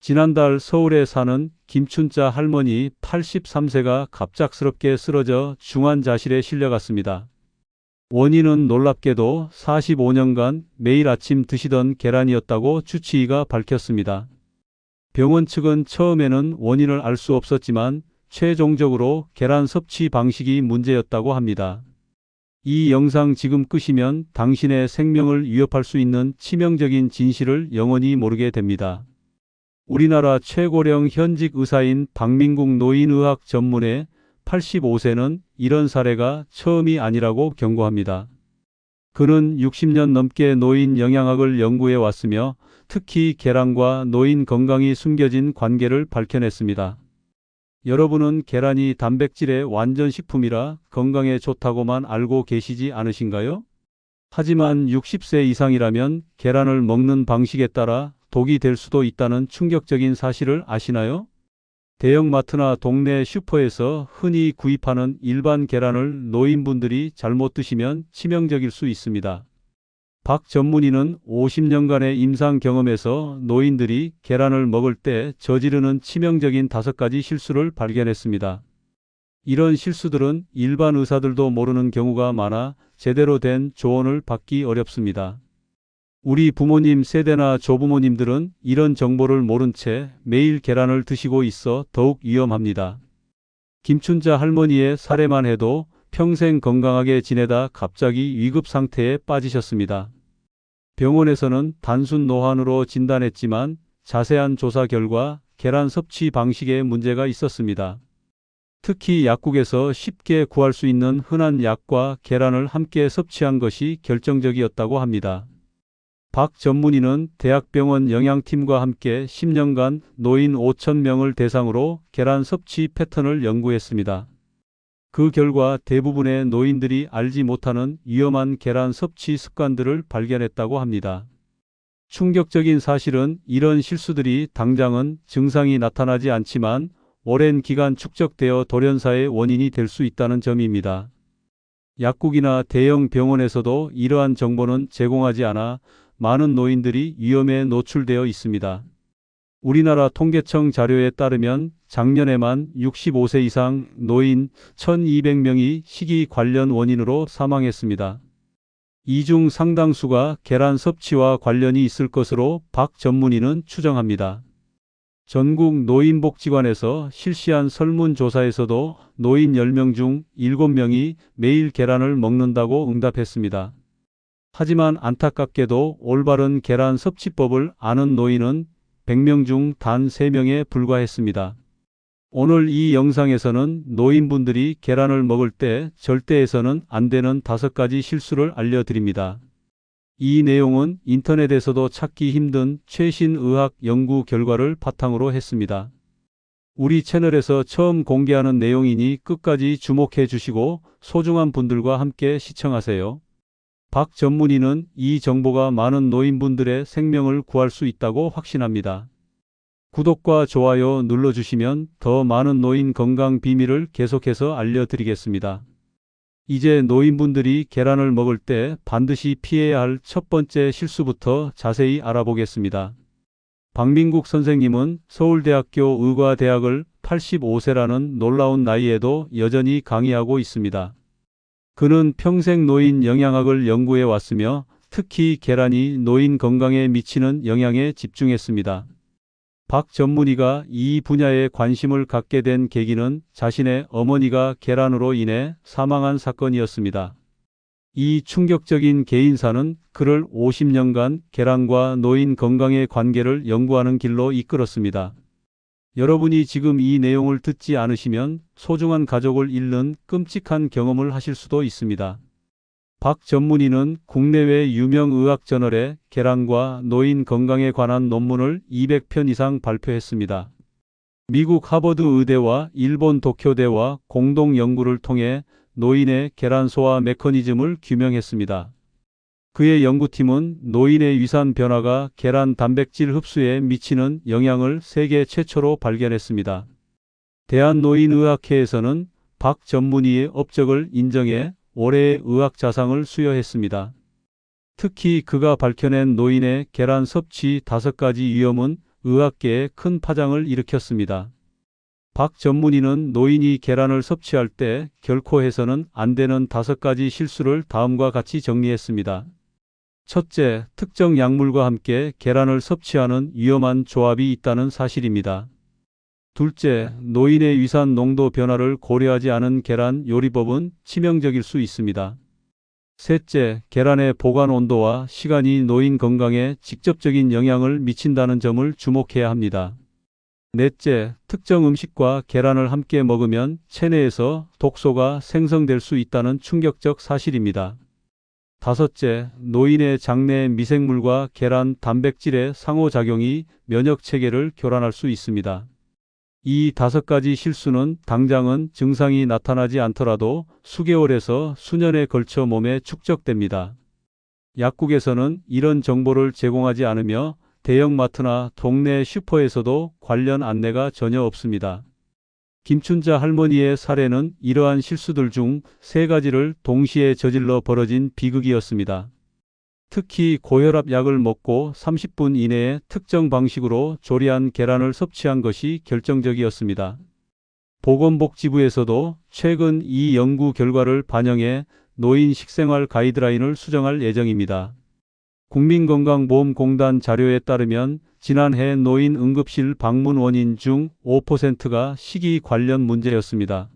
지난달 서울에 사는 김춘자 할머니 83세가 갑작스럽게 쓰러져 중환자실에 실려갔습니다. 원인은 놀랍게도 45년간 매일 아침 드시던 계란이었다고 주치의가 밝혔습니다. 병원 측은 처음에는 원인을 알 수 없었지만 최종적으로 계란 섭취 방식이 문제였다고 합니다. 이 영상 지금 끄시면 당신의 생명을 위협할 수 있는 치명적인 진실을 영원히 모르게 됩니다. 우리나라 최고령 현직 의사인 박민국 노인의학 전문의 85세는 이런 사례가 처음이 아니라고 경고합니다. 그는 60년 넘게 노인 영양학을 연구해 왔으며 특히 계란과 노인 건강이 숨겨진 관계를 밝혀냈습니다. 여러분은 계란이 단백질의 완전식품이라 건강에 좋다고만 알고 계시지 않으신가요? 하지만 60세 이상이라면 계란을 먹는 방식에 따라 독이 될 수도 있다는 충격적인 사실을 아시나요? 대형마트나 동네 슈퍼에서 흔히 구입하는 일반 계란을 노인분들이 잘못 드시면 치명적일 수 있습니다. 박 전문의는 50년간의 임상 경험에서 노인들이 계란을 먹을 때 저지르는 치명적인 5가지 실수를 발견했습니다. 이런 실수들은 일반 의사들도 모르는 경우가 많아 제대로 된 조언을 받기 어렵습니다. 우리 부모님 세대나 조부모님들은 이런 정보를 모른 채 매일 계란을 드시고 있어 더욱 위험합니다. 김춘자 할머니의 사례만 해도 평생 건강하게 지내다 갑자기 위급 상태에 빠지셨습니다. 병원에서는 단순 노환으로 진단했지만 자세한 조사 결과 계란 섭취 방식에 문제가 있었습니다. 특히 약국에서 쉽게 구할 수 있는 흔한 약과 계란을 함께 섭취한 것이 결정적이었다고 합니다. 박 전문의는 대학병원 영양팀과 함께 10년간 노인 5,000명을 대상으로 계란 섭취 패턴을 연구했습니다. 그 결과 대부분의 노인들이 알지 못하는 위험한 계란 섭취 습관들을 발견했다고 합니다. 충격적인 사실은 이런 실수들이 당장은 증상이 나타나지 않지만 오랜 기간 축적되어 돌연사의 원인이 될 수 있다는 점입니다. 약국이나 대형 병원에서도 이러한 정보는 제공하지 않아 많은 노인들이 위험에 노출되어 있습니다. 우리나라 통계청 자료에 따르면 작년에만 65세 이상 노인 1,200명이 식이 관련 원인으로 사망했습니다. 이 중 상당수가 계란 섭취와 관련이 있을 것으로 박 전문의는 추정합니다. 전국 노인복지관에서 실시한 설문조사에서도 노인 10명 중 7명이 매일 계란을 먹는다고 응답했습니다. 하지만 안타깝게도 올바른 계란 섭취법을 아는 노인은 100명 중 단 3명에 불과했습니다. 오늘 이 영상에서는 노인분들이 계란을 먹을 때 절대 해서는 안 되는 5가지 실수를 알려드립니다. 이 내용은 인터넷에서도 찾기 힘든 최신 의학 연구 결과를 바탕으로 했습니다. 우리 채널에서 처음 공개하는 내용이니 끝까지 주목해 주시고 소중한 분들과 함께 시청하세요. 박 전문의는 이 정보가 많은 노인분들의 생명을 구할 수 있다고 확신합니다. 구독과 좋아요 눌러주시면 더 많은 노인 건강 비밀을 계속해서 알려드리겠습니다. 이제 노인분들이 계란을 먹을 때 반드시 피해야 할 첫 번째 실수부터 자세히 알아보겠습니다. 박민국 선생님은 서울대학교 의과대학을 85세라는 놀라운 나이에도 여전히 강의하고 있습니다. 그는 평생 노인 영양학을 연구해 왔으며 특히 계란이 노인 건강에 미치는 영향에 집중했습니다. 박 전문의가 이 분야에 관심을 갖게 된 계기는 자신의 어머니가 계란으로 인해 사망한 사건이었습니다. 이 충격적인 개인사는 그를 50년간 계란과 노인 건강의 관계를 연구하는 길로 이끌었습니다. 여러분이 지금 이 내용을 듣지 않으시면 소중한 가족을 잃는 끔찍한 경험을 하실 수도 있습니다. 박 전문의는 국내외 유명 의학 저널에 계란과 노인 건강에 관한 논문을 200편 이상 발표했습니다. 미국 하버드 의대와 일본 도쿄대와 공동 연구를 통해 노인의 계란 소화 메커니즘을 규명했습니다. 그의 연구팀은 노인의 위산 변화가 계란 단백질 흡수에 미치는 영향을 세계 최초로 발견했습니다. 대한노인의학회에서는 박 전문의의 업적을 인정해 올해의 의학자상을 수여했습니다. 특히 그가 밝혀낸 노인의 계란 섭취 5가지 위험은 의학계에 큰 파장을 일으켰습니다. 박 전문의는 노인이 계란을 섭취할 때 결코 해서는 안 되는 5가지 실수를 다음과 같이 정리했습니다. 첫째, 특정 약물과 함께 계란을 섭취하는 위험한 조합이 있다는 사실입니다. 둘째, 노인의 위산 농도 변화를 고려하지 않은 계란 요리법은 치명적일 수 있습니다. 셋째, 계란의 보관 온도와 시간이 노인 건강에 직접적인 영향을 미친다는 점을 주목해야 합니다. 넷째, 특정 음식과 계란을 함께 먹으면 체내에서 독소가 생성될 수 있다는 충격적 사실입니다. 다섯째, 노인의 장내 미생물과 계란 단백질의 상호작용이 면역 체계를 교란할 수 있습니다. 이 5가지 실수는 당장은 증상이 나타나지 않더라도 수개월에서 수년에 걸쳐 몸에 축적됩니다. 약국에서는 이런 정보를 제공하지 않으며 대형마트나 동네 슈퍼에서도 관련 안내가 전혀 없습니다. 김춘자 할머니의 사례는 이러한 실수들 중 3가지를 동시에 저질러 벌어진 비극이었습니다. 특히 고혈압 약을 먹고 30분 이내에 특정 방식으로 조리한 계란을 섭취한 것이 결정적이었습니다. 보건복지부에서도 최근 이 연구 결과를 반영해 노인 식생활 가이드라인을 수정할 예정입니다. 국민건강보험공단 자료에 따르면 지난해 노인 응급실 방문 원인 중 5%가 식이 관련 문제였습니다.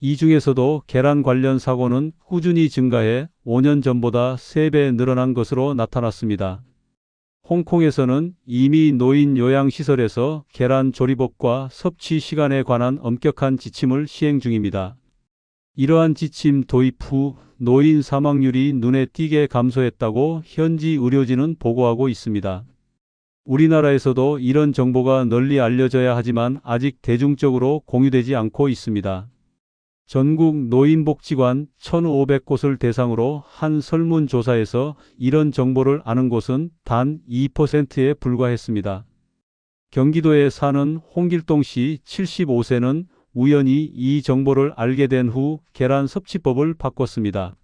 이 중에서도 계란 관련 사고는 꾸준히 증가해 5년 전보다 3배 늘어난 것으로 나타났습니다. 홍콩에서는 이미 노인 요양시설에서 계란 조리법과 섭취 시간에 관한 엄격한 지침을 시행 중입니다. 이러한 지침 도입 후 노인 사망률이 눈에 띄게 감소했다고 현지 의료진은 보고하고 있습니다. 우리나라에서도 이런 정보가 널리 알려져야 하지만 아직 대중적으로 공유되지 않고 있습니다. 전국 노인복지관 1,500곳을 대상으로 한 설문조사에서 이런 정보를 아는 곳은 단 2%에 불과했습니다. 경기도에 사는 홍길동 씨 75세는 우연히 이 정보를 알게 된 후 계란 섭취법을 바꿨습니다.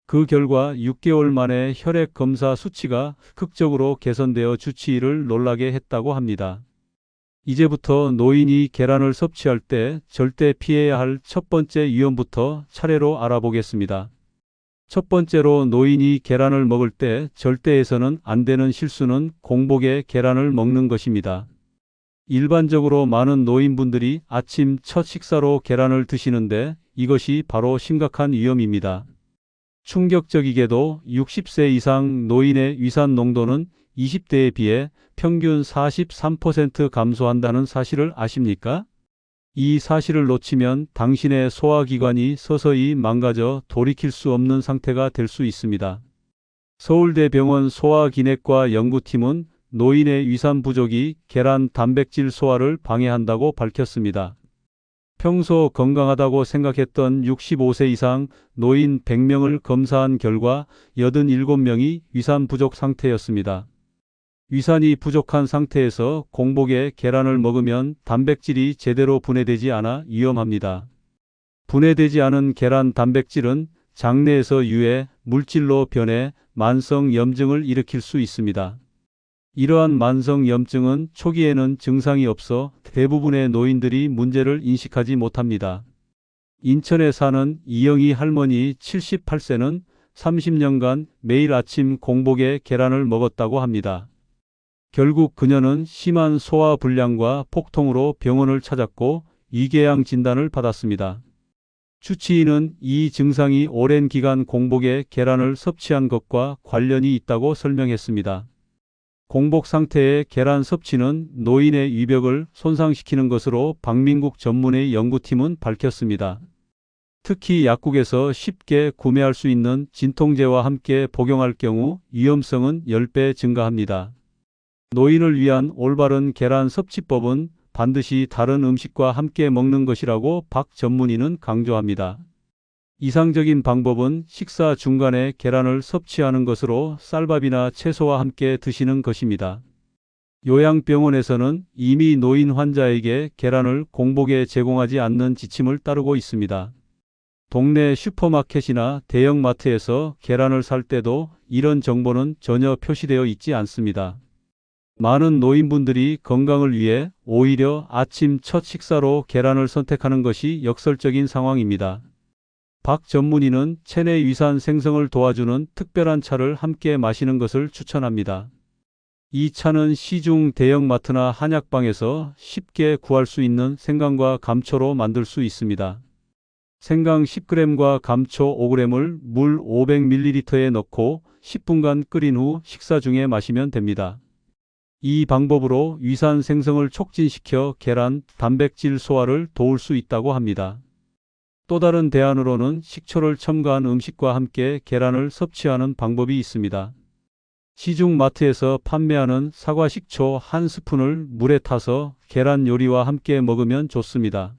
그 결과 6개월 만에 혈액 검사 수치가 극적으로 개선되어 주치의를 놀라게 했다고 합니다. 이제부터 노인이 계란을 섭취할 때 절대 피해야 할 1번째 위험부터 차례로 알아보겠습니다. 첫 번째로 노인이 계란을 먹을 때 절대 해서는 안 되는 실수는 공복에 계란을 먹는 것입니다. 일반적으로 많은 노인분들이 아침 첫 식사로 계란을 드시는데 이것이 바로 심각한 위험입니다. 충격적이게도 60세 이상 노인의 위산 농도는 20대에 비해 평균 43% 감소한다는 사실을 아십니까? 이 사실을 놓치면 당신의 소화기관이 서서히 망가져 돌이킬 수 없는 상태가 될 수 있습니다. 서울대병원 소화기내과 연구팀은 노인의 위산 부족이 계란 단백질 소화를 방해한다고 밝혔습니다. 평소 건강하다고 생각했던 65세 이상 노인 100명을 검사한 결과 87명이 위산 부족 상태였습니다. 위산이 부족한 상태에서 공복에 계란을 먹으면 단백질이 제대로 분해되지 않아 위험합니다. 분해되지 않은 계란 단백질은 장내에서 유해 물질로 변해 만성 염증을 일으킬 수 있습니다. 이러한 만성 염증은 초기에는 증상이 없어 대부분의 노인들이 문제를 인식하지 못합니다. 인천에 사는 이영희 할머니 78세는 30년간 매일 아침 공복에 계란을 먹었다고 합니다. 결국 그녀는 심한 소화불량과 폭통으로 병원을 찾았고 위궤양 진단을 받았습니다. 주치의는 이 증상이 오랜 기간 공복에 계란을 섭취한 것과 관련이 있다고 설명했습니다. 공복 상태의 계란 섭취는 노인의 위벽을 손상시키는 것으로 박민국 전문의 연구팀은 밝혔습니다. 특히 약국에서 쉽게 구매할 수 있는 진통제와 함께 복용할 경우 위험성은 10배 증가합니다. 노인을 위한 올바른 계란 섭취법은 반드시 다른 음식과 함께 먹는 것이라고 박 전문의는 강조합니다. 이상적인 방법은 식사 중간에 계란을 섭취하는 것으로 쌀밥이나 채소와 함께 드시는 것입니다. 요양병원에서는 이미 노인 환자에게 계란을 공복에 제공하지 않는 지침을 따르고 있습니다. 동네 슈퍼마켓이나 대형마트에서 계란을 살 때도 이런 정보는 전혀 표시되어 있지 않습니다. 많은 노인분들이 건강을 위해 오히려 아침 첫 식사로 계란을 선택하는 것이 역설적인 상황입니다. 박 전문의는 체내 위산 생성을 도와주는 특별한 차를 함께 마시는 것을 추천합니다. 이 차는 시중 대형마트나 한약방에서 쉽게 구할 수 있는 생강과 감초로 만들 수 있습니다. 생강 10g과 감초 5g을 물 500ml에 넣고 10분간 끓인 후 식사 중에 마시면 됩니다. 이 방법으로 위산 생성을 촉진시켜 계란, 단백질 소화를 도울 수 있다고 합니다. 또 다른 대안으로는 식초를 첨가한 음식과 함께 계란을 섭취하는 방법이 있습니다. 시중 마트에서 판매하는 사과 식초 한 스푼을 물에 타서 계란 요리와 함께 먹으면 좋습니다.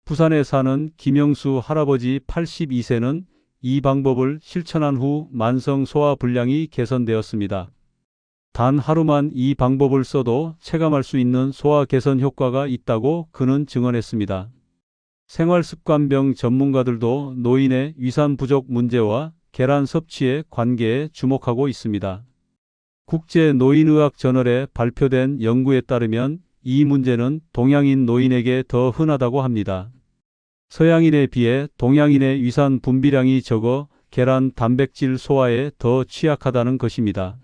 부산에 사는 김영수 할아버지 82세는 이 방법을 실천한 후 만성 소화 불량이 개선되었습니다. 단 하루만 이 방법을 써도 체감할 수 있는 소화 개선 효과가 있다고 그는 증언했습니다. 생활습관병 전문가들도 노인의 위산 부족 문제와 계란 섭취의 관계에 주목하고 있습니다. 국제노인의학 저널에 발표된 연구에 따르면 이 문제는 동양인 노인에게 더 흔하다고 합니다. 서양인에 비해 동양인의 위산 분비량이 적어 계란 단백질 소화에 더 취약하다는 것입니다.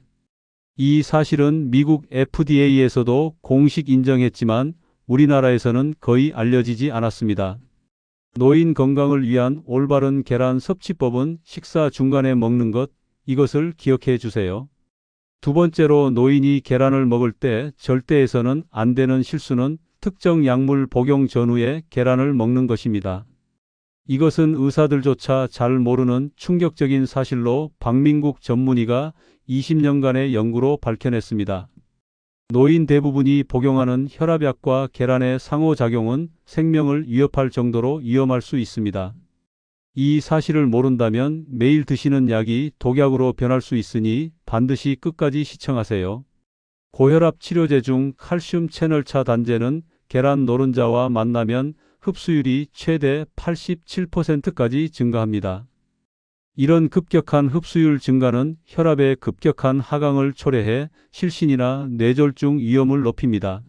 이 사실은 미국 FDA에서도 공식 인정했지만 우리나라에서는 거의 알려지지 않았습니다. 노인 건강을 위한 올바른 계란 섭취법은 식사 중간에 먹는 것, 이것을 기억해 주세요. 두 번째로 노인이 계란을 먹을 때 절대 해서는 안 되는 실수는 특정 약물 복용 전후에 계란을 먹는 것입니다. 이것은 의사들조차 잘 모르는 충격적인 사실로 박민국 전문의가 20년간의 연구로 밝혀냈습니다. 노인 대부분이 복용하는 혈압약과 계란의 상호작용은 생명을 위협할 정도로 위험할 수 있습니다. 이 사실을 모른다면 매일 드시는 약이 독약으로 변할 수 있으니 반드시 끝까지 시청하세요. 고혈압 치료제 중 칼슘 채널차 단제는 계란 노른자와 만나면 흡수율이 최대 87%까지 증가합니다. 이런 급격한 흡수율 증가는 혈압의 급격한 하강을 초래해 실신이나 뇌졸중 위험을 높입니다.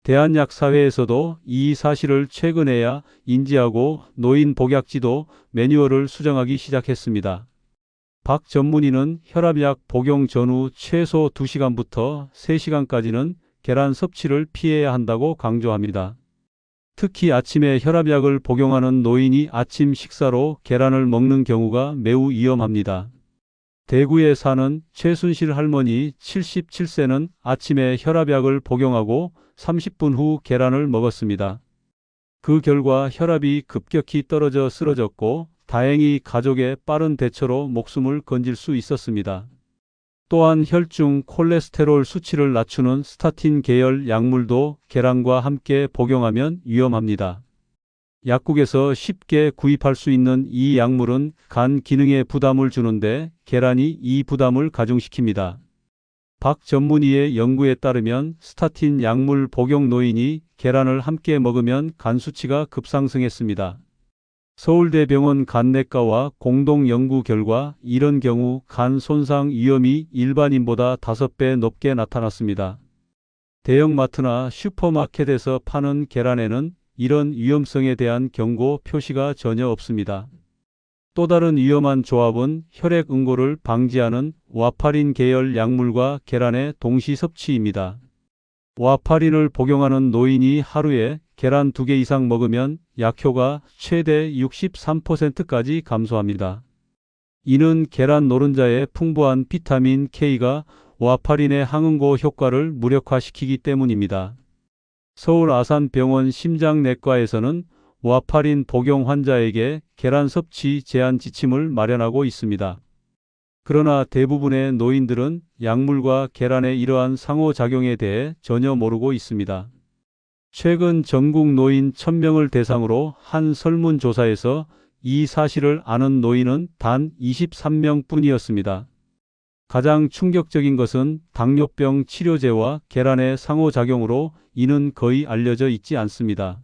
대한약사회에서도 이 사실을 최근에야 인지하고 노인 복약지도 매뉴얼을 수정하기 시작했습니다. 박 전문의는 혈압약 복용 전후 최소 2시간부터 3시간까지는 계란 섭취를 피해야 한다고 강조합니다. 특히 아침에 혈압약을 복용하는 노인이 아침 식사로 계란을 먹는 경우가 매우 위험합니다. 대구에 사는 최순실 할머니 77세는 아침에 혈압약을 복용하고 30분 후 계란을 먹었습니다. 그 결과 혈압이 급격히 떨어져 쓰러졌고 다행히 가족의 빠른 대처로 목숨을 건질 수 있었습니다. 또한 혈중 콜레스테롤 수치를 낮추는 스타틴 계열 약물도 계란과 함께 복용하면 위험합니다. 약국에서 쉽게 구입할 수 있는 이 약물은 간 기능에 부담을 주는데 계란이 이 부담을 가중시킵니다. 박 전문의의 연구에 따르면 스타틴 약물 복용 노인이 계란을 함께 먹으면 간 수치가 급상승했습니다. 서울대병원 간내과와 공동 연구 결과 이런 경우 간 손상 위험이 일반인보다 5배 높게 나타났습니다. 대형마트나 슈퍼마켓에서 파는 계란에는 이런 위험성에 대한 경고 표시가 전혀 없습니다. 또 다른 위험한 조합은 혈액 응고를 방지하는 와파린 계열 약물과 계란의 동시 섭취입니다. 와파린을 복용하는 노인이 하루에 계란 2개 이상 먹으면 약효가 최대 63%까지 감소합니다. 이는 계란 노른자의 풍부한 비타민 K가 와파린의 항응고 효과를 무력화시키기 때문입니다. 서울 아산병원 심장내과에서는 와파린 복용 환자에게 계란 섭취 제한 지침을 마련하고 있습니다. 그러나 대부분의 노인들은 약물과 계란의 이러한 상호작용에 대해 전혀 모르고 있습니다. 최근 전국 노인 1000명을 대상으로 한 설문조사에서 이 사실을 아는 노인은 단 23명 뿐이었습니다. 가장 충격적인 것은 당뇨병 치료제와 계란의 상호작용으로 이는 거의 알려져 있지 않습니다.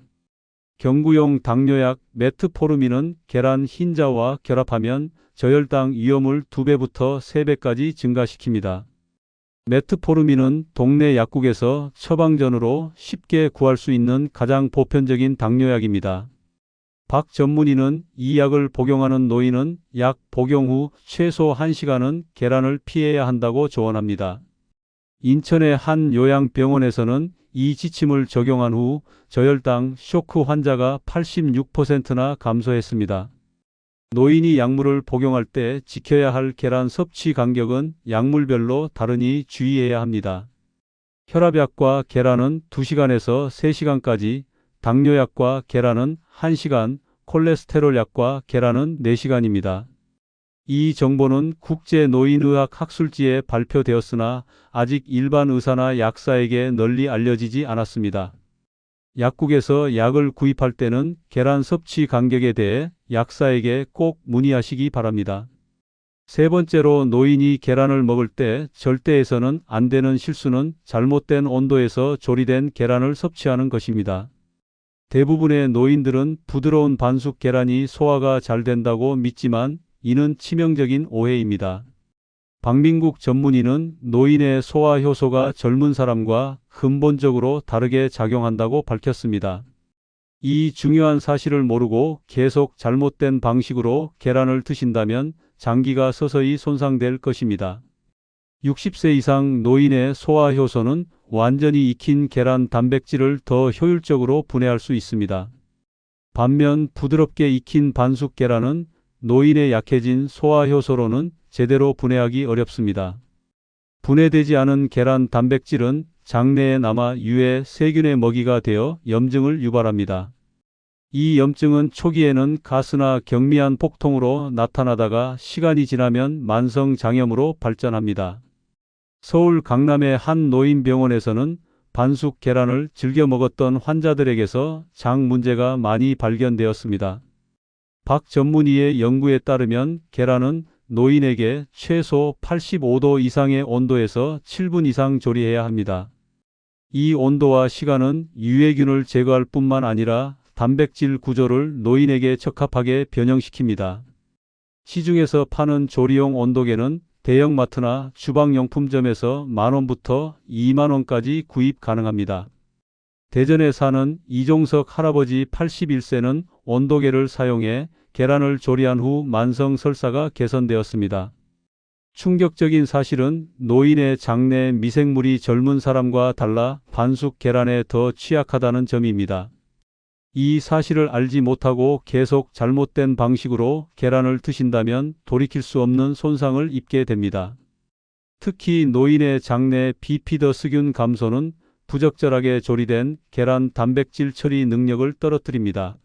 경구용 당뇨약 메트포르민은 계란 흰자와 결합하면 저혈당 위험을 2배부터 3배까지 증가시킵니다. 메트포르민은 동네 약국에서 처방전으로 쉽게 구할 수 있는 가장 보편적인 당뇨약입니다. 박 전문의는 이 약을 복용하는 노인은 약 복용 후 최소 1시간은 계란을 피해야 한다고 조언합니다. 인천의 한 요양병원에서는 이 지침을 적용한 후 저혈당 쇼크 환자가 86%나 감소했습니다. 노인이 약물을 복용할 때 지켜야 할 계란 섭취 간격은 약물별로 다르니 주의해야 합니다. 혈압약과 계란은 2시간에서 3시간까지, 당뇨약과 계란은 1시간, 콜레스테롤약과 계란은 4시간입니다. 이 정보는 국제노인의학 학술지에 발표되었으나 아직 일반 의사나 약사에게 널리 알려지지 않았습니다. 약국에서 약을 구입할 때는 계란 섭취 간격에 대해 약사에게 꼭 문의하시기 바랍니다. 세 번째로, 노인이 계란을 먹을 때 절대 해서는 안 되는 실수는 잘못된 온도에서 조리된 계란을 섭취하는 것입니다. 대부분의 노인들은 부드러운 반숙 계란이 소화가 잘 된다고 믿지만 이는 치명적인 오해입니다. 박민국 전문의는 노인의 소화 효소가 젊은 사람과 근본적으로 다르게 작용한다고 밝혔습니다. 이 중요한 사실을 모르고 계속 잘못된 방식으로 계란을 드신다면 장기가 서서히 손상될 것입니다. 60세 이상 노인의 소화 효소는 완전히 익힌 계란 단백질을 더 효율적으로 분해할 수 있습니다. 반면 부드럽게 익힌 반숙 계란은 노인의 약해진 소화 효소로는 제대로 분해하기 어렵습니다. 분해되지 않은 계란 단백질은 장내에 남아 유해 세균의 먹이가 되어 염증을 유발합니다. 이 염증은 초기에는 가스나 경미한 복통으로 나타나다가 시간이 지나면 만성 장염으로 발전합니다. 서울 강남의 한 노인병원에서는 반숙 계란을 즐겨 먹었던 환자들에게서 장 문제가 많이 발견되었습니다. 박 전문의의 연구에 따르면 계란은 노인에게 최소 85도 이상의 온도에서 7분 이상 조리해야 합니다. 이 온도와 시간은 유해균을 제거할 뿐만 아니라 단백질 구조를 노인에게 적합하게 변형시킵니다. 시중에서 파는 조리용 온도계는 대형마트나 주방용품점에서 10,000원부터 20,000원까지 구입 가능합니다. 대전에 사는 이종석 할아버지 81세는 온도계를 사용해 계란을 조리한 후 만성 설사가 개선되었습니다. 충격적인 사실은 노인의 장내 미생물이 젊은 사람과 달라 반숙 계란에 더 취약하다는 점입니다. 이 사실을 알지 못하고 계속 잘못된 방식으로 계란을 드신다면 돌이킬 수 없는 손상을 입게 됩니다. 특히 노인의 장내 비피더스균 감소는 부적절하게 조리된 계란 단백질 처리 능력을 떨어뜨립니다.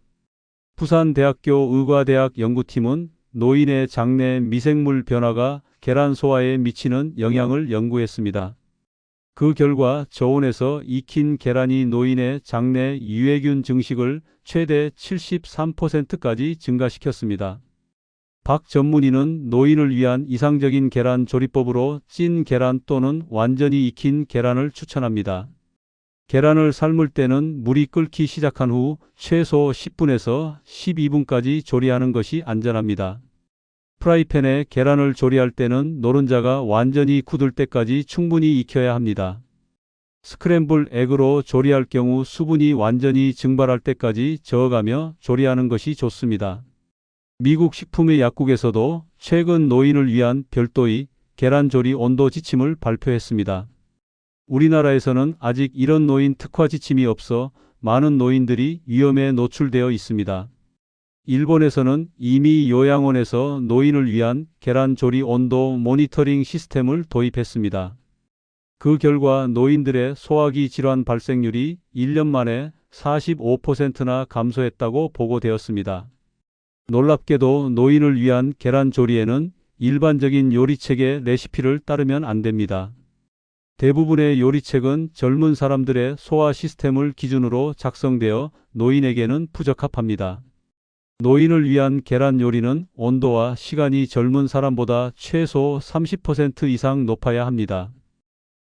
부산대학교 의과대학 연구팀은 노인의 장내 미생물 변화가 계란 소화에 미치는 영향을 연구했습니다. 그 결과 저온에서 익힌 계란이 노인의 장내 유해균 증식을 최대 73%까지 증가시켰습니다. 박 전문의는 노인을 위한 이상적인 계란 조리법으로 찐 계란 또는 완전히 익힌 계란을 추천합니다. 계란을 삶을 때는 물이 끓기 시작한 후 최소 10분에서 12분까지 조리하는 것이 안전합니다. 프라이팬에 계란을 조리할 때는 노른자가 완전히 굳을 때까지 충분히 익혀야 합니다. 스크램블 에그로 조리할 경우 수분이 완전히 증발할 때까지 저어가며 조리하는 것이 좋습니다. 미국 식품의 약국에서도 최근 노인을 위한 별도의 계란 조리 온도 지침을 발표했습니다. 우리나라에서는 아직 이런 노인 특화 지침이 없어 많은 노인들이 위험에 노출되어 있습니다. 일본에서는 이미 요양원에서 노인을 위한 계란 조리 온도 모니터링 시스템을 도입했습니다. 그 결과 노인들의 소화기 질환 발생률이 1년 만에 45%나 감소했다고 보고되었습니다. 놀랍게도 노인을 위한 계란 조리에는 일반적인 요리책의 레시피를 따르면 안 됩니다. 대부분의 요리책은 젊은 사람들의 소화 시스템을 기준으로 작성되어 노인에게는 부적합합니다. 노인을 위한 계란 요리는 온도와 시간이 젊은 사람보다 최소 30% 이상 높아야 합니다.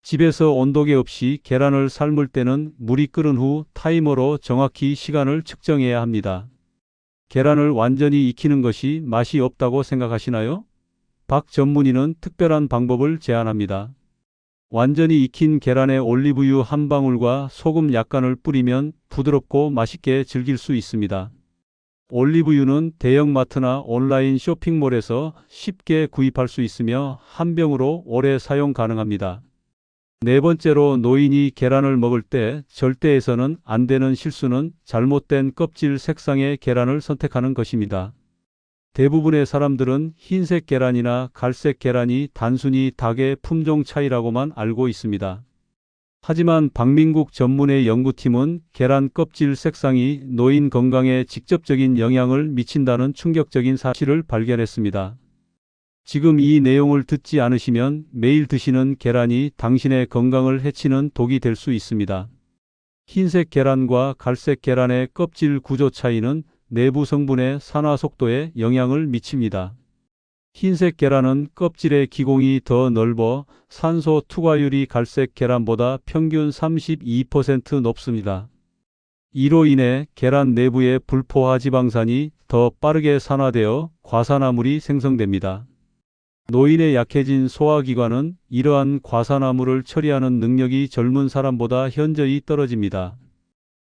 집에서 온도계 없이 계란을 삶을 때는 물이 끓은 후 타이머로 정확히 시간을 측정해야 합니다. 계란을 완전히 익히는 것이 맛이 없다고 생각하시나요? 박 전문의는 특별한 방법을 제안합니다. 완전히 익힌 계란에 올리브유 한 방울과 소금 약간을 뿌리면 부드럽고 맛있게 즐길 수 있습니다. 올리브유는 대형마트나 온라인 쇼핑몰에서 쉽게 구입할 수 있으며 한 병으로 오래 사용 가능합니다. 네 번째로, 노인이 계란을 먹을 때 절대 해서는 안 되는 실수는 잘못된 껍질 색상의 계란을 선택하는 것입니다. 대부분의 사람들은 흰색 계란이나 갈색 계란이 단순히 닭의 품종 차이라고만 알고 있습니다. 하지만 박민국 전문의 연구팀은 계란 껍질 색상이 노인 건강에 직접적인 영향을 미친다는 충격적인 사실을 발견했습니다. 지금 이 내용을 듣지 않으시면 매일 드시는 계란이 당신의 건강을 해치는 독이 될 수 있습니다. 흰색 계란과 갈색 계란의 껍질 구조 차이는 내부 성분의 산화 속도에 영향을 미칩니다. 흰색 계란은 껍질의 기공이 더 넓어 산소 투과율이 갈색 계란보다 평균 32% 높습니다. 이로 인해 계란 내부의 불포화 지방산이 더 빠르게 산화되어 과산화물이 생성됩니다. 노인의 약해진 소화기관은 이러한 과산화물을 처리하는 능력이 젊은 사람보다 현저히 떨어집니다.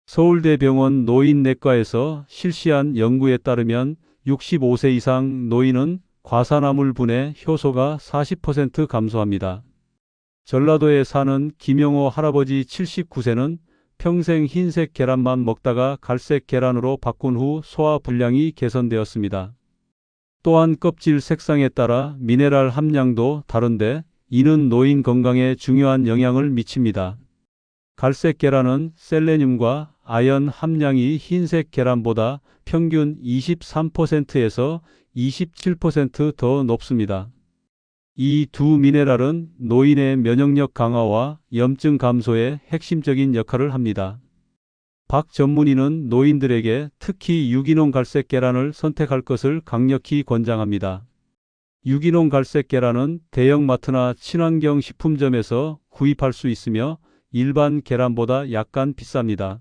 서울대병원 노인내과에서 실시한 연구에 따르면 65세 이상 노인은 과산화물 분해 효소가 40% 감소합니다. 전라도에 사는 김영호 할아버지 79세는 평생 흰색 계란만 먹다가 갈색 계란으로 바꾼 후 소화 불량이 개선되었습니다. 또한 껍질 색상에 따라 미네랄 함량도 다른데 이는 노인 건강에 중요한 영향을 미칩니다. 갈색 계란은 셀레늄과 아연 함량이 흰색 계란보다 평균 23%에서 27% 더 높습니다. 이 두 미네랄은 노인의 면역력 강화와 염증 감소에 핵심적인 역할을 합니다. 박 전문의는 노인들에게 특히 유기농 갈색 계란을 선택할 것을 강력히 권장합니다. 유기농 갈색 계란은 대형마트나 친환경 식품점에서 구입할 수 있으며 일반 계란보다 약간 비쌉니다.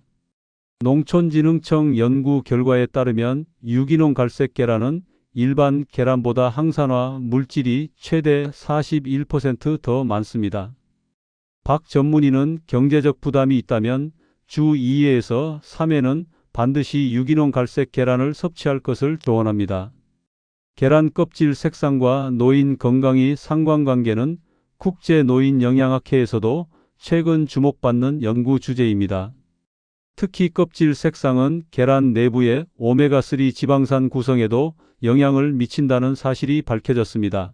농촌진흥청 연구 결과에 따르면 유기농 갈색 계란은 일반 계란보다 항산화 물질이 최대 41% 더 많습니다. 박 전문의는 경제적 부담이 있다면 주 2회에서 3회는 반드시 유기농 갈색 계란을 섭취할 것을 조언합니다. 계란 껍질 색상과 노인 건강의 상관관계는 국제노인영양학회에서도 최근 주목받는 연구 주제입니다. 특히 껍질 색상은 계란 내부의 오메가3 지방산 구성에도 영향을 미친다는 사실이 밝혀졌습니다.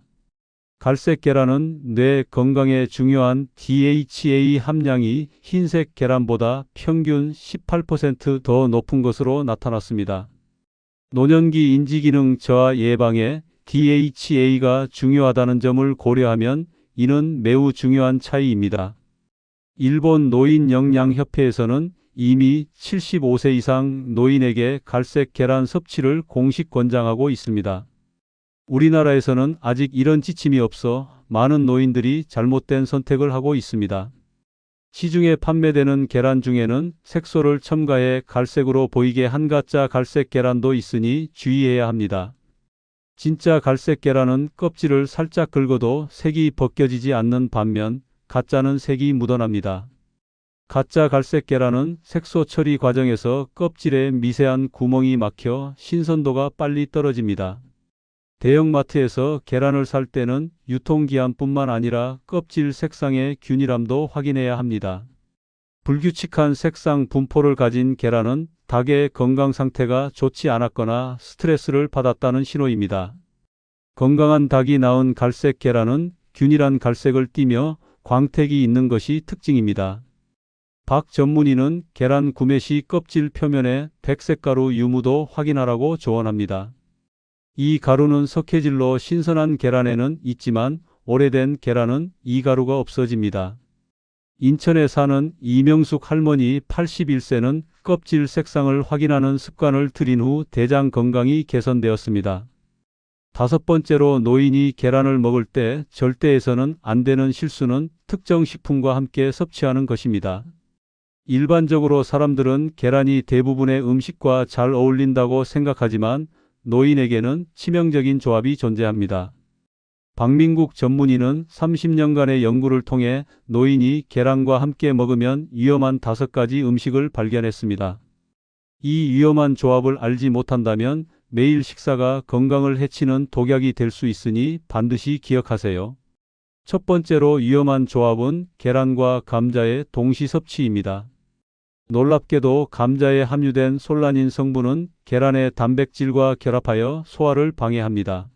갈색 계란은 뇌 건강에 중요한 DHA 함량이 흰색 계란보다 평균 18% 더 높은 것으로 나타났습니다. 노년기 인지기능 저하 예방에 DHA가 중요하다는 점을 고려하면 이는 매우 중요한 차이입니다. 일본 노인영양협회에서는 이미 75세 이상 노인에게 갈색 계란 섭취를 공식 권장하고 있습니다. 우리나라에서는 아직 이런 지침이 없어 많은 노인들이 잘못된 선택을 하고 있습니다. 시중에 판매되는 계란 중에는 색소를 첨가해 갈색으로 보이게 한 가짜 갈색 계란도 있으니 주의해야 합니다. 진짜 갈색 계란은 껍질을 살짝 긁어도 색이 벗겨지지 않는 반면 가짜는 색이 묻어납니다. 가짜 갈색 계란은 색소 처리 과정에서 껍질에 미세한 구멍이 막혀 신선도가 빨리 떨어집니다. 대형마트에서 계란을 살 때는 유통기한뿐만 아니라 껍질 색상의 균일함도 확인해야 합니다. 불규칙한 색상 분포를 가진 계란은 닭의 건강 상태가 좋지 않았거나 스트레스를 받았다는 신호입니다. 건강한 닭이 낳은 갈색 계란은 균일한 갈색을 띠며 광택이 있는 것이 특징입니다. 박 전문의는 계란 구매 시 껍질 표면에 백색가루 유무도 확인하라고 조언합니다. 이 가루는 석회질로 신선한 계란에는 있지만 오래된 계란은 이 가루가 없어집니다. 인천에 사는 이명숙 할머니 81세는 껍질 색상을 확인하는 습관을 들인 후 대장 건강이 개선되었습니다. 다섯 번째로, 노인이 계란을 먹을 때 절대 해서는 안 되는 실수는 특정 식품과 함께 섭취하는 것입니다. 일반적으로 사람들은 계란이 대부분의 음식과 잘 어울린다고 생각하지만 노인에게는 치명적인 조합이 존재합니다. 박민국 전문의는 30년간의 연구를 통해 노인이 계란과 함께 먹으면 위험한 5가지 음식을 발견했습니다. 이 위험한 조합을 알지 못한다면 매일 식사가 건강을 해치는 독약이 될 수 있으니 반드시 기억하세요. 첫 번째로 위험한 조합은 계란과 감자의 동시 섭취입니다. 놀랍게도 감자에 함유된 솔라닌 성분은 계란의 단백질과 결합하여 소화를 방해합니다.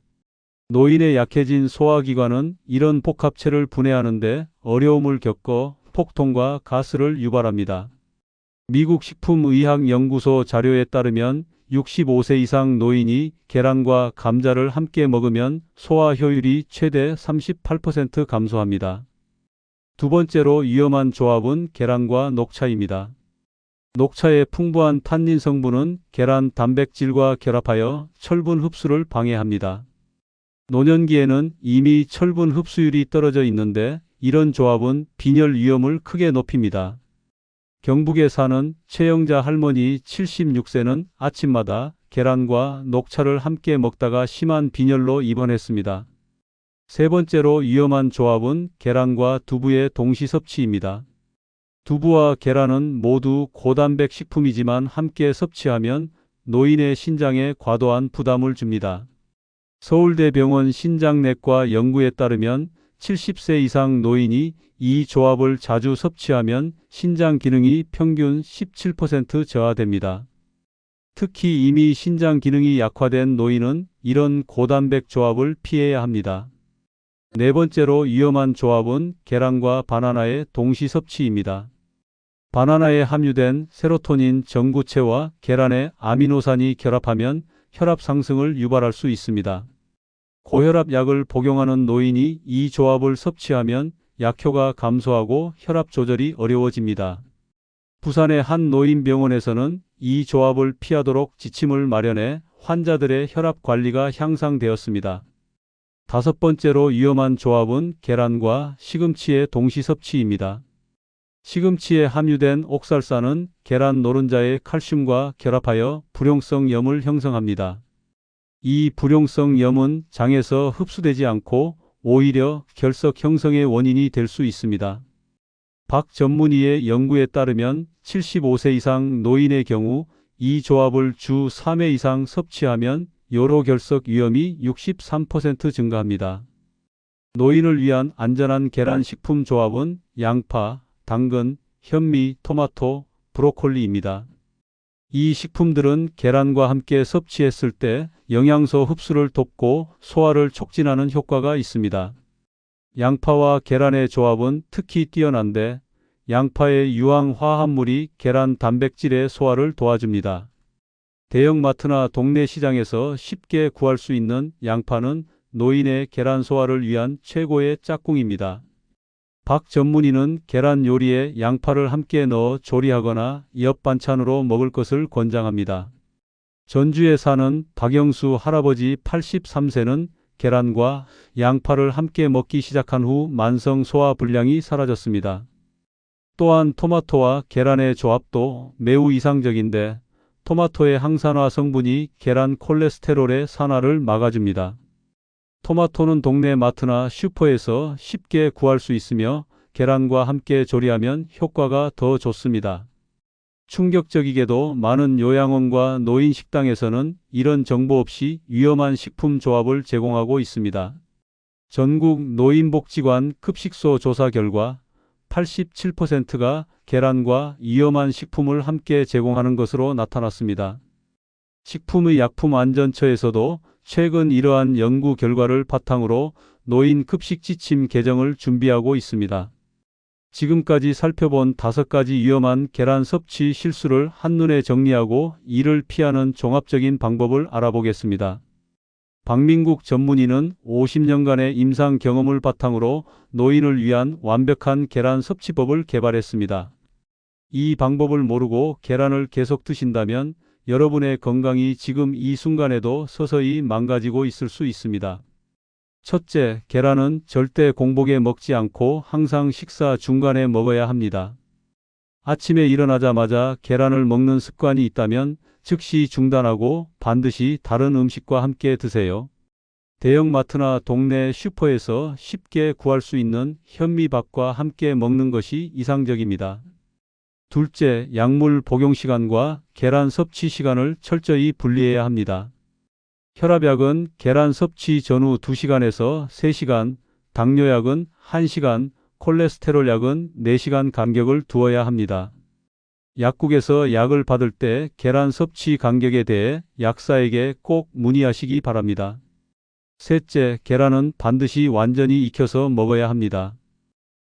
노인의 약해진 소화기관은 이런 복합체를 분해하는데 어려움을 겪어 폭통과 가스를 유발합니다. 미국 식품의학연구소 자료에 따르면 65세 이상 노인이 계란과 감자를 함께 먹으면 소화 효율이 최대 38% 감소합니다. 두 번째로 위험한 조합은 계란과 녹차입니다. 녹차의 풍부한 탄닌 성분은 계란 단백질과 결합하여 철분 흡수를 방해합니다. 노년기에는 이미 철분 흡수율이 떨어져 있는데 이런 조합은 빈혈 위험을 크게 높입니다. 경북에 사는 최영자 할머니 76세는 아침마다 계란과 녹차를 함께 먹다가 심한 빈혈로 입원했습니다. 세 번째로 위험한 조합은 계란과 두부의 동시 섭취입니다. 두부와 계란은 모두 고단백 식품이지만 함께 섭취하면 노인의 신장에 과도한 부담을 줍니다. 서울대병원 신장내과 연구에 따르면 70세 이상 노인이 이 조합을 자주 섭취하면 신장 기능이 평균 17% 저하됩니다. 특히 이미 신장 기능이 약화된 노인은 이런 고단백 조합을 피해야 합니다. 네 번째로 위험한 조합은 계란과 바나나의 동시 섭취입니다. 바나나에 함유된 세로토닌 전구체와 계란의 아미노산이 결합하면 혈압 상승을 유발할 수 있습니다. 고혈압 약을 복용하는 노인이 이 조합을 섭취하면 약효가 감소하고 혈압 조절이 어려워집니다. 부산의 한 노인병원에서는 이 조합을 피하도록 지침을 마련해 환자들의 혈압 관리가 향상되었습니다. 다섯 번째로 위험한 조합은 계란과 시금치의 동시 섭취입니다. 시금치에 함유된 옥살산은 계란 노른자의 칼슘과 결합하여 불용성 염을 형성합니다. 이 불용성 염은 장에서 흡수되지 않고 오히려 결석 형성의 원인이 될 수 있습니다. 박 전문의의 연구에 따르면 75세 이상 노인의 경우 이 조합을 주 3회 이상 섭취하면 요로결석 위험이 63% 증가합니다. 노인을 위한 안전한 계란 식품 조합은 양파, 당근, 현미, 토마토, 브로콜리입니다. 이 식품들은 계란과 함께 섭취했을 때 영양소 흡수를 돕고 소화를 촉진하는 효과가 있습니다. 양파와 계란의 조합은 특히 뛰어난데 양파의 유황 화합물이 계란 단백질의 소화를 도와줍니다. 대형마트나 동네 시장에서 쉽게 구할 수 있는 양파는 노인의 계란 소화를 위한 최고의 짝꿍입니다. 박 전문의는 계란 요리에 양파를 함께 넣어 조리하거나 옆 반찬으로 먹을 것을 권장합니다. 전주에 사는 박영수 할아버지 83세는 계란과 양파를 함께 먹기 시작한 후 만성 소화 불량이 사라졌습니다. 또한 토마토와 계란의 조합도 매우 이상적인데 토마토의 항산화 성분이 계란 콜레스테롤의 산화를 막아줍니다. 토마토는 동네 마트나 슈퍼에서 쉽게 구할 수 있으며 계란과 함께 조리하면 효과가 더 좋습니다. 충격적이게도 많은 요양원과 노인 식당에서는 이런 정보 없이 위험한 식품 조합을 제공하고 있습니다. 전국 노인복지관 급식소 조사 결과 87%가 계란과 위험한 식품을 함께 제공하는 것으로 나타났습니다. 식품의약품안전처에서도 최근 이러한 연구 결과를 바탕으로 노인 급식 지침 개정을 준비하고 있습니다. 지금까지 살펴본 5가지 위험한 계란 섭취 실수를 한눈에 정리하고 이를 피하는 종합적인 방법을 알아보겠습니다. 박민국 전문의는 50년간의 임상 경험을 바탕으로 노인을 위한 완벽한 계란 섭취법을 개발했습니다. 이 방법을 모르고 계란을 계속 드신다면 여러분의 건강이 지금 이 순간에도 서서히 망가지고 있을 수 있습니다. 첫째, 계란은 절대 공복에 먹지 않고 항상 식사 중간에 먹어야 합니다. 아침에 일어나자마자 계란을 먹는 습관이 있다면 즉시 중단하고 반드시 다른 음식과 함께 드세요. 대형마트나 동네 슈퍼에서 쉽게 구할 수 있는 현미밥과 함께 먹는 것이 이상적입니다. 둘째, 약물 복용 시간과 계란 섭취 시간을 철저히 분리해야 합니다. 혈압약은 계란 섭취 전후 2시간에서 3시간, 당뇨약은 1시간, 콜레스테롤 약은 4시간 간격을 두어야 합니다. 약국에서 약을 받을 때 계란 섭취 간격에 대해 약사에게 꼭 문의하시기 바랍니다. 셋째, 계란은 반드시 완전히 익혀서 먹어야 합니다.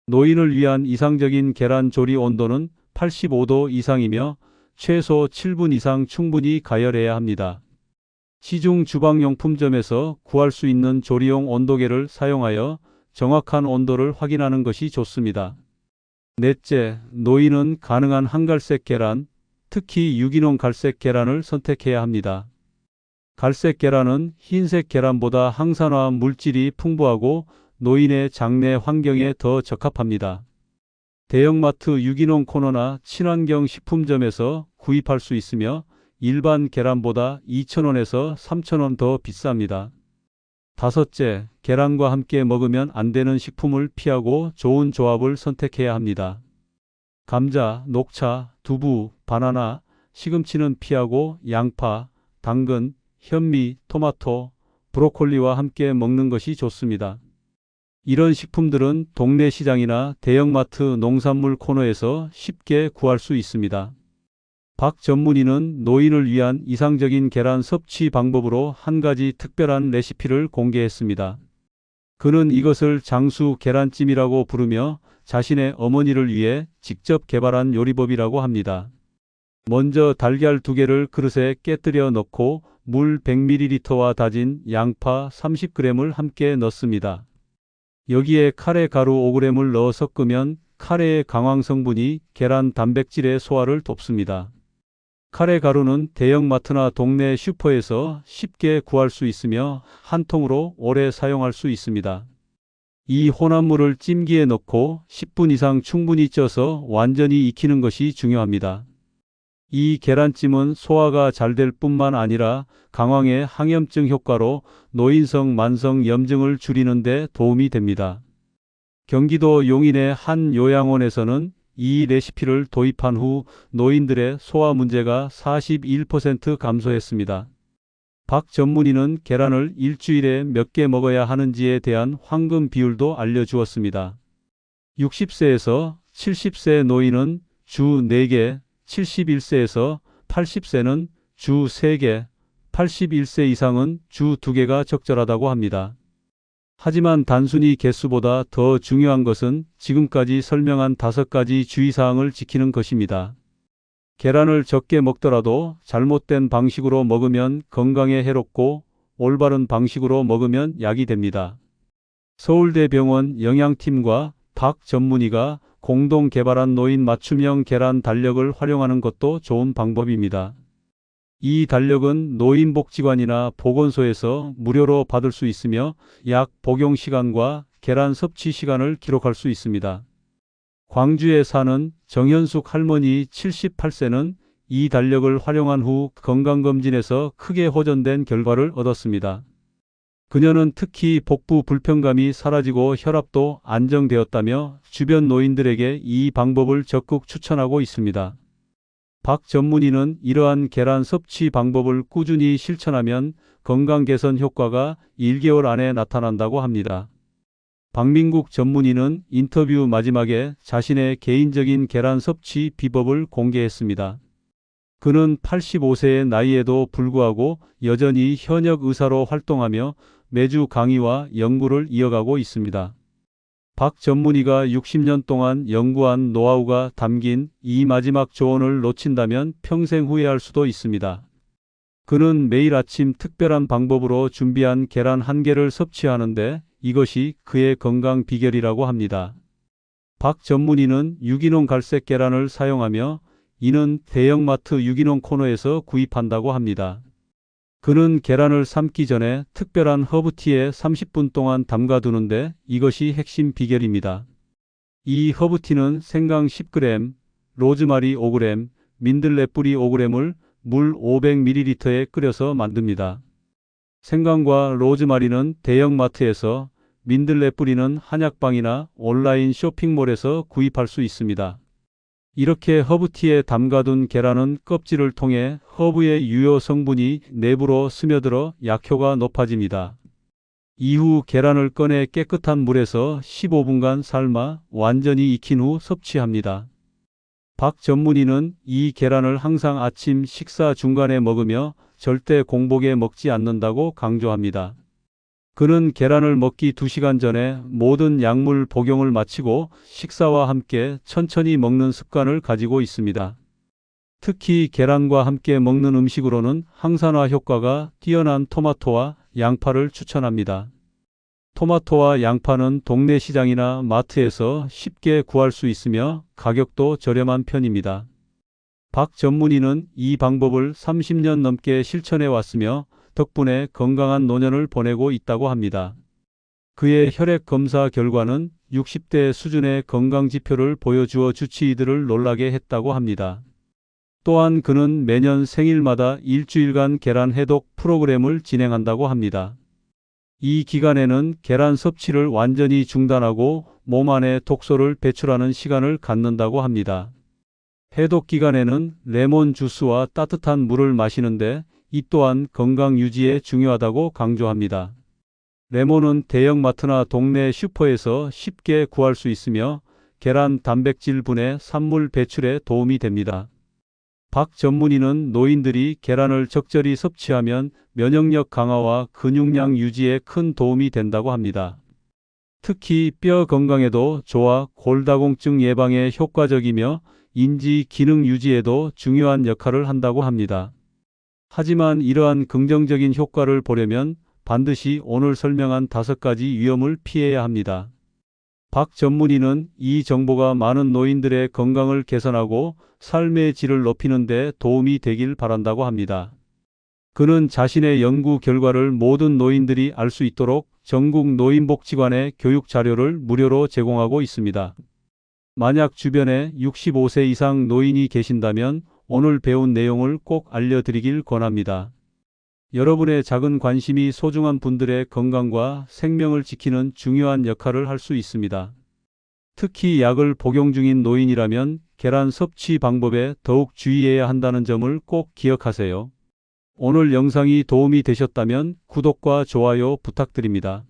노인을 위한 이상적인 계란 조리 온도는 85도 이상이며 최소 7분 이상 충분히 가열해야 합니다. 시중 주방용품점에서 구할 수 있는 조리용 온도계를 사용하여 정확한 온도를 확인하는 것이 좋습니다. 넷째, 노인은 가능한 한갈색 계란, 특히 유기농 갈색 계란을 선택해야 합니다. 갈색 계란은 흰색 계란보다 항산화 물질이 풍부하고 노인의 장내 환경에 더 적합합니다. 대형마트 유기농 코너나 친환경 식품점에서 구입할 수 있으며 일반 계란보다 2,000원에서 3,000원 더 비쌉니다. 다섯째, 계란과 함께 먹으면 안 되는 식품을 피하고 좋은 조합을 선택해야 합니다. 감자, 녹차, 두부, 바나나, 시금치는 피하고 양파, 당근, 현미, 토마토, 브로콜리와 함께 먹는 것이 좋습니다. 이런 식품들은 동네 시장이나 대형마트 농산물 코너에서 쉽게 구할 수 있습니다. 박 전문의는 노인을 위한 이상적인 계란 섭취 방법으로 한 가지 특별한 레시피를 공개했습니다. 그는 이것을 장수 계란찜이라고 부르며 자신의 어머니를 위해 직접 개발한 요리법이라고 합니다. 먼저 달걀 2개를 그릇에 깨뜨려 넣고 물 100ml와 다진 양파 30g을 함께 넣습니다. 여기에 카레 가루 5g을 넣어 섞으면 카레의 강황 성분이 계란 단백질의 소화를 돕습니다. 카레 가루는 대형마트나 동네 슈퍼에서 쉽게 구할 수 있으며 한 통으로 오래 사용할 수 있습니다. 이 혼합물을 찜기에 넣고 10분 이상 충분히 쪄서 완전히 익히는 것이 중요합니다. 이 계란찜은 소화가 잘 될 뿐만 아니라 강황의 항염증 효과로 노인성 만성 염증을 줄이는 데 도움이 됩니다. 경기도 용인의 한 요양원에서는 이 레시피를 도입한 후 노인들의 소화 문제가 41% 감소했습니다. 박 전문의는 계란을 일주일에 몇 개 먹어야 하는지에 대한 황금 비율도 알려주었습니다. 60세에서 70세 노인은 주 4개, 71세에서 80세는 주 3개, 81세 이상은 주 2개가 적절하다고 합니다. 하지만 단순히 개수보다 더 중요한 것은 지금까지 설명한 5가지 주의사항을 지키는 것입니다. 계란을 적게 먹더라도 잘못된 방식으로 먹으면 건강에 해롭고 올바른 방식으로 먹으면 약이 됩니다. 서울대병원 영양팀과 박 전문의가 공동 개발한 노인 맞춤형 계란 달력을 활용하는 것도 좋은 방법입니다. 이 달력은 노인복지관이나 보건소에서 무료로 받을 수 있으며 약 복용 시간과 계란 섭취 시간을 기록할 수 있습니다. 광주에 사는 정현숙 할머니 78세는 이 달력을 활용한 후 건강검진에서 크게 호전된 결과를 얻었습니다. 그녀는 특히 복부 불편감이 사라지고 혈압도 안정되었다며 주변 노인들에게 이 방법을 적극 추천하고 있습니다. 박 전문의는 이러한 계란 섭취 방법을 꾸준히 실천하면 건강 개선 효과가 1개월 안에 나타난다고 합니다. 박민국 전문의는 인터뷰 마지막에 자신의 개인적인 계란 섭취 비법을 공개했습니다. 그는 85세의 나이에도 불구하고 여전히 현역 의사로 활동하며 매주 강의와 연구를 이어가고 있습니다. 박 전문의가 60년 동안 연구한 노하우가 담긴 이 마지막 조언을 놓친다면 평생 후회할 수도 있습니다. 그는 매일 아침 특별한 방법으로 준비한 계란 1개를 섭취하는데 이것이 그의 건강 비결이라고 합니다. 박 전문의는 유기농 갈색 계란을 사용하며 이는 대형마트 유기농 코너에서 구입한다고 합니다. 그는 계란을 삶기 전에 특별한 허브티에 30분 동안 담가두는데 이것이 핵심 비결입니다. 이 허브티는 생강 10g, 로즈마리 5g, 민들레 뿌리 5g을 물 500ml에 끓여서 만듭니다. 생강과 로즈마리는 대형마트에서, 민들레 뿌리는 한약방이나 온라인 쇼핑몰에서 구입할 수 있습니다. 이렇게 허브티에 담가둔 계란은 껍질을 통해 허브의 유효 성분이 내부로 스며들어 약효가 높아집니다. 이후 계란을 꺼내 깨끗한 물에서 15분간 삶아 완전히 익힌 후 섭취합니다. 박 전문의는 이 계란을 항상 아침 식사 중간에 먹으며 절대 공복에 먹지 않는다고 강조합니다. 그는 계란을 먹기 2시간 전에 모든 약물 복용을 마치고 식사와 함께 천천히 먹는 습관을 가지고 있습니다. 특히 계란과 함께 먹는 음식으로는 항산화 효과가 뛰어난 토마토와 양파를 추천합니다. 토마토와 양파는 동네 시장이나 마트에서 쉽게 구할 수 있으며 가격도 저렴한 편입니다. 박 전문의는 이 방법을 30년 넘게 실천해 왔으며 덕분에 건강한 노년을 보내고 있다고 합니다. 그의 혈액 검사 결과는 60대 수준의 건강 지표를 보여주어 주치의들을 놀라게 했다고 합니다. 또한 그는 매년 생일마다 일주일간 계란 해독 프로그램을 진행한다고 합니다. 이 기간에는 계란 섭취를 완전히 중단하고 몸 안에 독소를 배출하는 시간을 갖는다고 합니다. 해독 기간에는 레몬 주스와 따뜻한 물을 마시는데 이 또한 건강 유지에 중요하다고 강조합니다. 레몬은 대형마트나 동네 슈퍼에서 쉽게 구할 수 있으며 계란 단백질 분해 산물 배출에 도움이 됩니다. 박 전문의는 노인들이 계란을 적절히 섭취하면 면역력 강화와 근육량 유지에 큰 도움이 된다고 합니다. 특히 뼈 건강에도 좋아 골다공증 예방에 효과적이며 인지 기능 유지에도 중요한 역할을 한다고 합니다. 하지만 이러한 긍정적인 효과를 보려면 반드시 오늘 설명한 5가지 위험을 피해야 합니다. 박 전문의는 이 정보가 많은 노인들의 건강을 개선하고 삶의 질을 높이는 데 도움이 되길 바란다고 합니다. 그는 자신의 연구 결과를 모든 노인들이 알 수 있도록 전국 노인복지관에 교육 자료를 무료로 제공하고 있습니다. 만약 주변에 65세 이상 노인이 계신다면 오늘 배운 내용을 꼭 알려드리길 권합니다. 여러분의 작은 관심이 소중한 분들의 건강과 생명을 지키는 중요한 역할을 할 수 있습니다. 특히 약을 복용 중인 노인이라면 계란 섭취 방법에 더욱 주의해야 한다는 점을 꼭 기억하세요. 오늘 영상이 도움이 되셨다면 구독과 좋아요 부탁드립니다.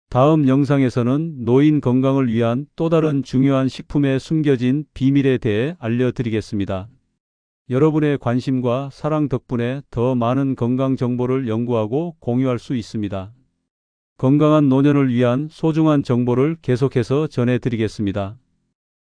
다음 영상에서는 노인 건강을 위한 또 다른 중요한 식품의 숨겨진 비밀에 대해 알려드리겠습니다. 여러분의 관심과 사랑 덕분에 더 많은 건강 정보를 연구하고 공유할 수 있습니다. 건강한 노년을 위한 소중한 정보를 계속해서 전해드리겠습니다.